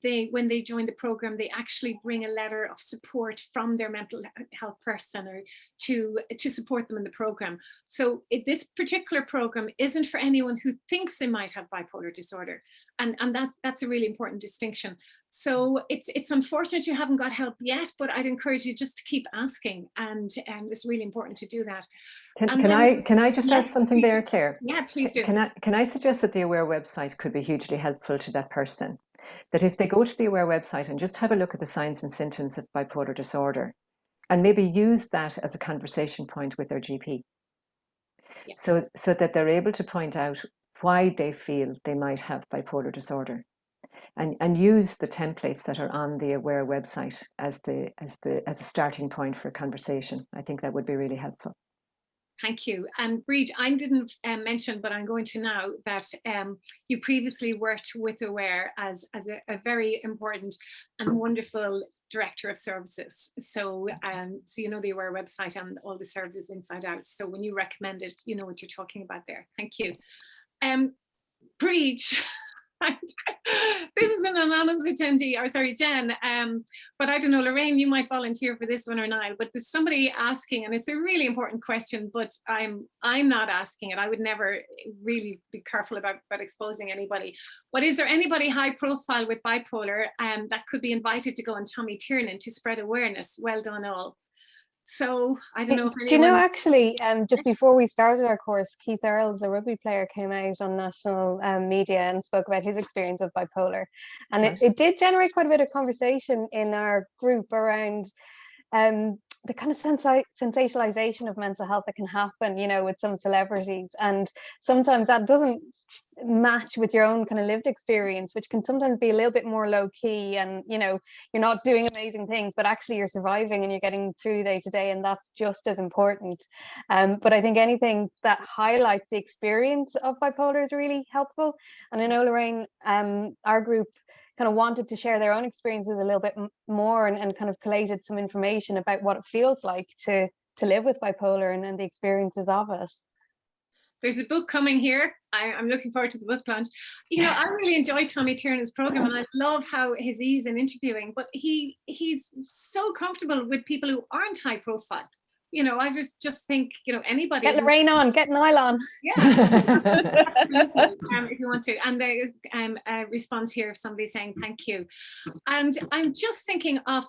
they, when they join the program, they actually bring a letter of support from their mental health person or to support them in the program. So this particular program isn't for anyone who thinks they might have bipolar disorder, and that's a really important distinction. So it's unfortunate you haven't got help yet, but I'd encourage you just to keep asking, and it's really important to do that. Can I just add something there, Claire? Yeah, please do. Can I suggest that the Aware website could be hugely helpful to that person? That if they go to the Aware website and just have a look at the signs and symptoms of bipolar disorder, and maybe use that as a conversation point with their GP, so that they're able to point out why they feel they might have bipolar disorder, and use the templates that are on the Aware website as a starting point for conversation. I think that would be really helpful. Thank you. And Bríd, I didn't mention, but I'm going to now, that you previously worked with Aware as a very important and wonderful director of services. So so you know the Aware website and all the services inside out. So when you recommend it, you know what you're talking about there. Thank you. Bríd, this is an anonymous attendee, or sorry, Jen, but I don't know, Lorraine, you might volunteer for this one or Niall, but there's somebody asking, and it's a really important question, but I'm not asking it. I would never really be careful about exposing anybody. But is there anybody high profile with bipolar that could be invited to go on Tommy Tiernan to spread awareness? Well done all. So I don't know. Do you know, actually, just before we started our course, Keith Earls, a rugby player, came out on national media and spoke about his experience of bipolar. And it did generate quite a bit of conversation in our group around the kind of sensationalization of mental health that can happen, you know, with some celebrities, and sometimes that doesn't match with your own kind of lived experience, which can sometimes be a little bit more low key, and you know, you're not doing amazing things, but actually you're surviving and you're getting through day to day, and that's just as important. But I think anything that highlights the experience of bipolar is really helpful. And I know, Lorraine, our group kind of wanted to share their own experiences a little bit more, and kind of collated some information about what it feels like to live with bipolar, and the experiences of it. There's a book coming here. I'm looking forward to the book launch. You know, I really enjoy Tommy Tiernan's program, and I love how his ease in interviewing, but he's so comfortable with people who aren't high profile. You know, I just think, you know, anybody. Get Lorraine on, get Niall on. Yeah, absolutely. If you want to. And the response here of somebody saying thank you. And I'm just thinking of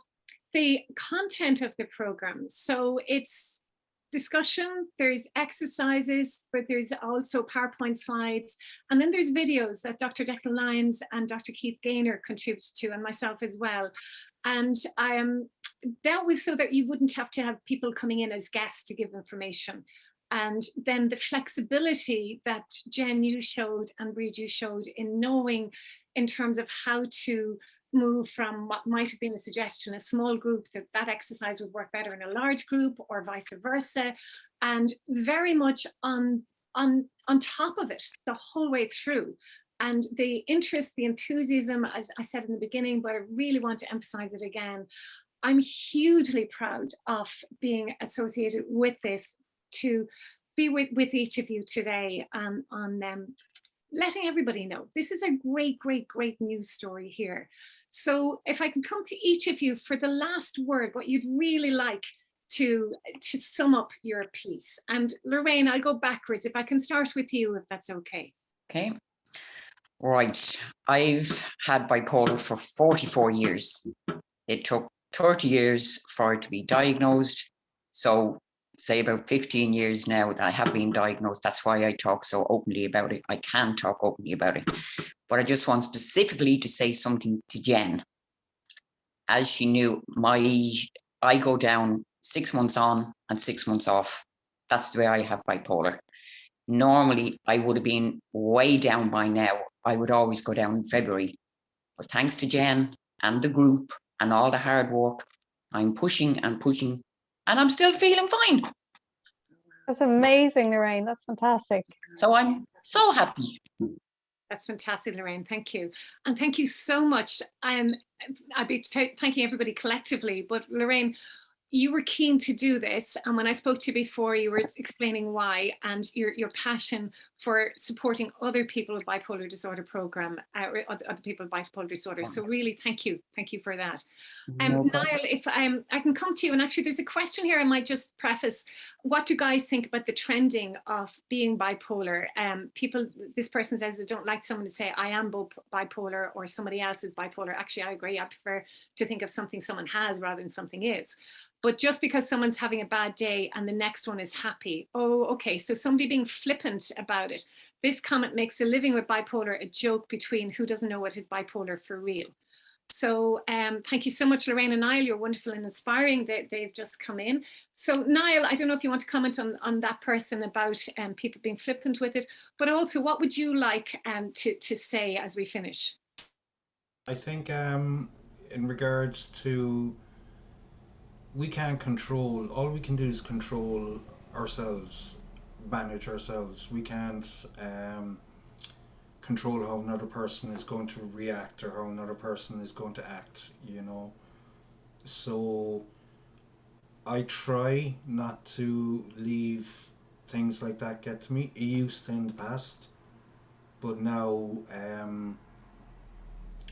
the content of the program. So it's discussion, there's exercises, but there's also PowerPoint slides, and then there's videos that Dr. Declan Lyons and Dr. Keith Gaynor contribute to, and myself as well. And that was so that you wouldn't have to have people coming in as guests to give information. And then the flexibility that Jen, you showed, and Bríd, you showed, in knowing in terms of how to move from what might have been a suggestion, a small group, that exercise would work better in a large group, or vice versa, and very much on top of it the whole way through. And the interest, the enthusiasm, as I said in the beginning, but I really want to emphasize it again. I'm hugely proud of being associated with this, to be with each of you today, on letting everybody know this is a great, great, great news story here. So if I can come to each of you for the last word, what you'd really like to sum up your piece. And Lorraine, I'll go backwards. If I can start with you, if that's okay. Okay. Right. I've had bipolar for 44 years. It took 30 years for it to be diagnosed. So say about 15 years now that I have been diagnosed. That's why I talk so openly about it. I can talk openly about it. But I just want specifically to say something to Jen. As she knew, I go down 6 months on and 6 months off. That's the way I have bipolar. Normally, I would have been way down by now. I would always go down in February. But thanks to Jen and the group and all the hard work, I'm pushing and pushing, and I'm still feeling fine. That's amazing, Lorraine. That's fantastic. So I'm so happy. That's fantastic, Lorraine. Thank you. And thank you so much. I'd be thanking everybody collectively, but Lorraine, you were keen to do this, and when I spoke to you before, you were explaining why, and your passion for supporting other people with bipolar disorder program, or other people with bipolar disorder. So really, thank you for that. No Niall, if I can come to you, and actually there's a question here I might just preface. What do guys think about the trending of being bipolar? This person says they don't like someone to say I am bipolar or somebody else is bipolar. Actually, I agree. I prefer to think of something someone has rather than something is. But just because someone's having a bad day and the next one is happy, oh, okay, so somebody being flippant about it. This comment makes the living with bipolar a joke between who doesn't know what is bipolar for real. So thank you so much, Lorraine and Niall. You're wonderful and inspiring. They've just come in. So Niall, I don't know if you want to comment on that person about people being flippant with it, but also what would you like to say as we finish? I think in regards to, we can't control, all we can do is control ourselves, manage ourselves. We can't control how another person is going to react or how another person is going to act, you know. So I try not to leave things like that get to me. It used to in the past, but now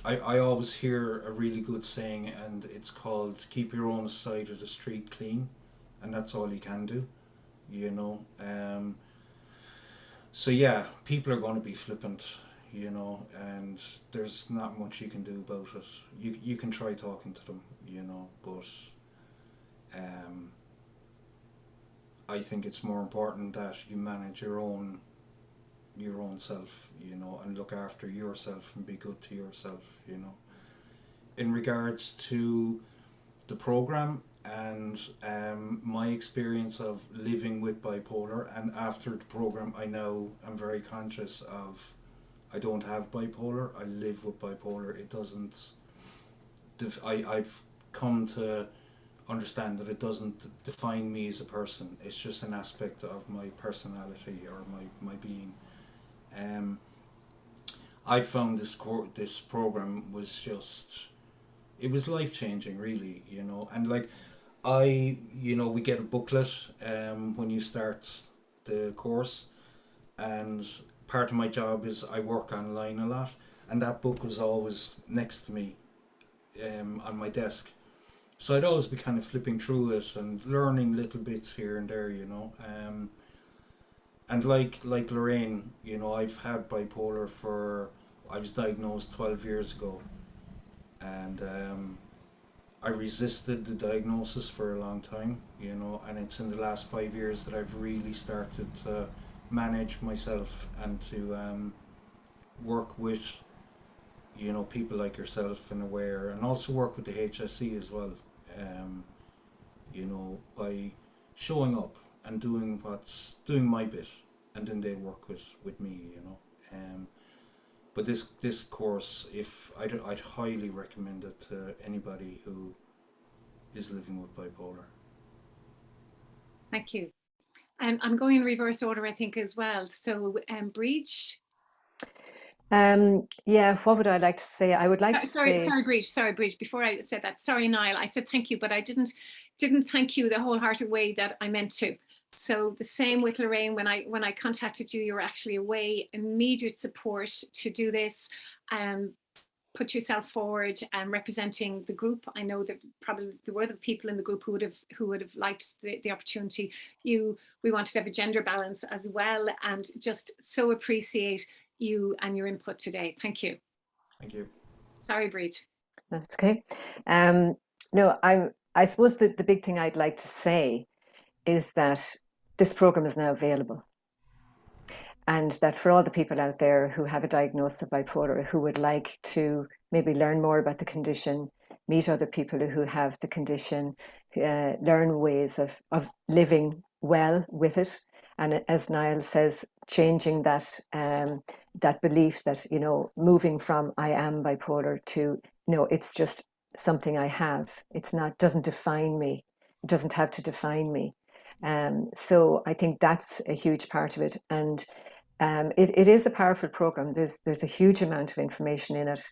I always hear a really good saying, and it's called keep your own side of the street clean, and that's all you can do, you know. So yeah, people are going to be flippant, you know, and there's not much you can do about it. You can try talking to them, you know, but I think it's more important that you manage your own self, you know, and look after yourself and be good to yourself, you know. In regards to the program, and my experience of living with bipolar, and after the program I now am very conscious of, I don't have bipolar, I live with bipolar. It doesn't, I've come to understand that it doesn't define me as a person. It's just an aspect of my personality or my being. I found this program was just, it was life changing, really, you know. And like, we get a booklet when you start the course, and part of my job is I work online a lot, and that book was always next to me on my desk. So I'd always be kind of flipping through it and learning little bits here and there, you know. And like Lorraine, you know, I've had bipolar I was diagnosed 12 years ago, and I resisted the diagnosis for a long time, you know, and it's in the last 5 years that I've really started to manage myself and to work with, you know, people like yourself and Aware, and also work with the HSE as well, you know, by showing up and doing my bit, and then they work with me, you know. But this course, I'd highly recommend it to anybody who is living with bipolar. Thank you. And I'm going in reverse order, I think, as well. So, Bríd. Yeah, what would I like to say? I would like to Sorry, say... Bríd. Before I said that, sorry, Niall. I said thank you, but I didn't thank you the wholehearted way that I meant to. So the same with Lorraine. When I contacted you, you were actually away. Immediate support to do this. Put yourself forward and representing the group. I know that probably there were the people in the group who would have liked the opportunity. We wanted to have a gender balance as well, and just so appreciate you and your input today. Thank you. Thank you. Sorry, Bríd. That's okay. No, I suppose the big thing I'd like to say is that this program is now available, and that for all the people out there who have a diagnosis of bipolar, who would like to maybe learn more about the condition, meet other people who have the condition, learn ways of living well with it, and as Niall says, changing that that belief that, you know, moving from I am bipolar to, no, it's just something I have. It's not, doesn't define me. It doesn't have to define me. So I think that's a huge part of it, and it is a powerful program. There's a huge amount of information in it,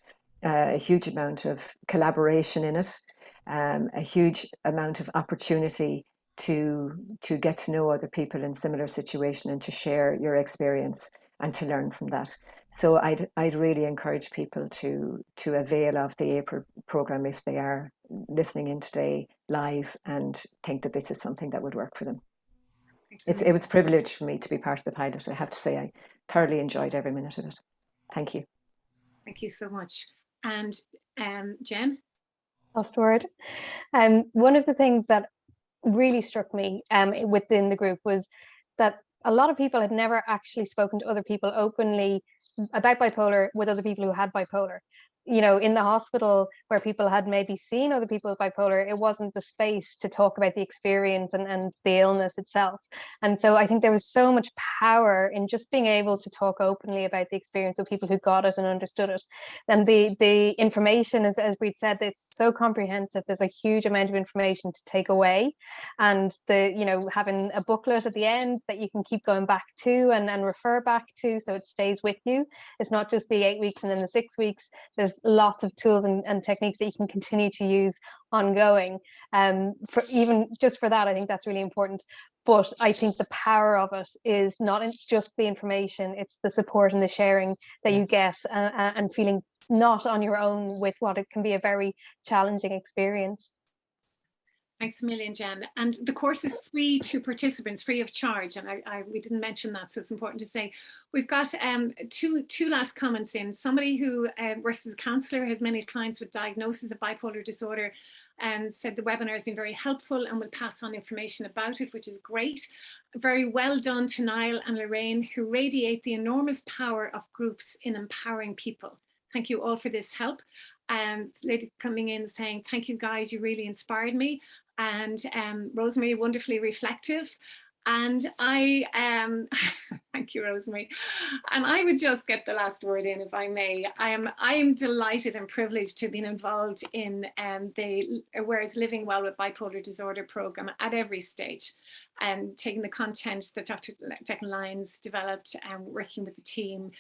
a huge amount of collaboration in it, a huge amount of opportunity to get to know other people in similar situation and to share your experience and to learn from that. So I'd really encourage people to avail of the April program if they are listening in today live and think that this is something that would work for them. It was a privilege for me to be part of the pilot. I have to say I thoroughly enjoyed every minute of it. Thank you. Thank you so much. And Jen? Last word. One of the things that really struck me within the group was that a lot of people had never actually spoken to other people openly about bipolar with other people who had bipolar. You know, in the hospital where people had maybe seen other people with bipolar, it wasn't the space to talk about the experience and the illness itself. And so I think there was so much power in just being able to talk openly about the experience of people who got it and understood it. And the information, as Bríd said, it's so comprehensive. There's a huge amount of information to take away. And having a booklet at the end that you can keep going back to and refer back to, so it stays with you. It's not just the 8 weeks and then the 6 weeks. There's lots of tools and techniques that you can continue to use ongoing. For that, I think that's really important. But I think the power of it is not just the information, it's the support and the sharing that you get and feeling not on your own with what it can be a very challenging experience. Thanks a million, Jen. And the course is free to participants, free of charge. And we didn't mention that, so it's important to say. We've got two last comments in. Somebody who works as a counsellor, has many clients with diagnosis of bipolar disorder, and said the webinar has been very helpful and will pass on information about it, which is great. Very well done to Niall and Lorraine, who radiate the enormous power of groups in empowering people. Thank you all for this help. Lady coming in saying, thank you guys, you really inspired me. and Rosemary, wonderfully reflective. And I, thank you, Rosemary. And I would just get the last word in, if I may. I am delighted and privileged to have been involved in the Whereas Living Well with Bipolar Disorder program at every stage, and taking the content that Dr. Declan Lyons developed and working with the team,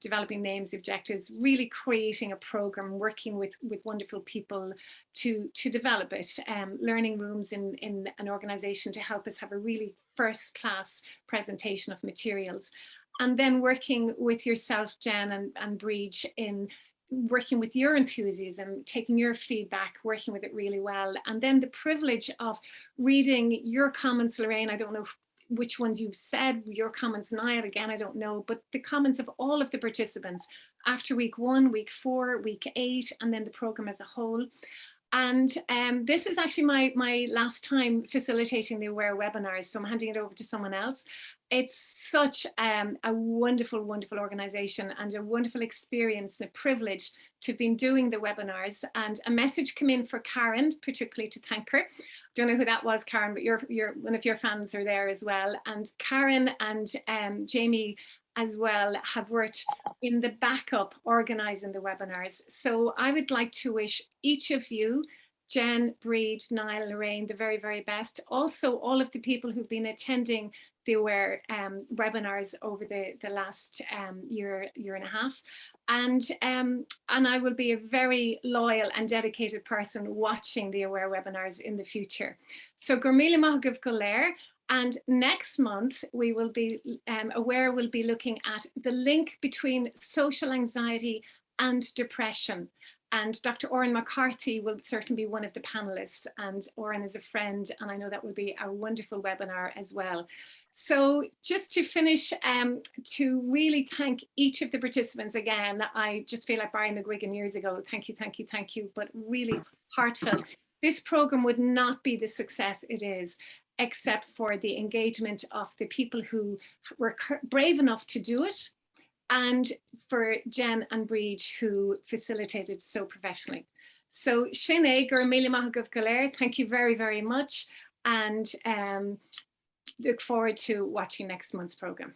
developing names, objectives, really creating a program, working with wonderful people to develop it, learning rooms in an organization to help us have a really first-class presentation of materials, and then working with yourself, Jen and Bríd, in working with your enthusiasm, taking your feedback, working with it really well, and then the privilege of reading your comments, Lorraine. I don't know which ones you've said, your comments, Niall, again, I don't know, but the comments of all of the participants after week 1, week 4, week 8, and then the program as a whole. And this is actually my last time facilitating the Aware webinars, so I'm handing it over to someone else. It's such a wonderful, wonderful organization and a wonderful experience and a privilege to have been doing the webinars. And a message came in for Karen, particularly to thank her. Don't know who that was, Karen, but you're one of your fans are there as well. And Karen and Jamie as well have worked in the backup organising the webinars. So I would like to wish each of you, Jen, Bríd, Niall, Lorraine, the very, very best. Also, all of the people who've been attending the Aware webinars over the last year and a half. And I will be a very loyal and dedicated person watching the Aware webinars in the future. So Gormila Mahagav Golair. And next month, we will be, Aware will be looking at the link between social anxiety and depression. And Dr. Oren McCarthy will certainly be one of the panelists, and Oren is a friend, and I know that will be a wonderful webinar as well. So just to finish, to really thank each of the participants again. I just feel like Barry McGuigan years ago. Thank you, thank you, thank you, but really heartfelt. This program would not be the success it is except for the engagement of the people who were brave enough to do it, and for Jen and Bríd, who facilitated so professionally. So Sinead gur míle maith agah go léir, thank you very, very much, and look forward to watching next month's program.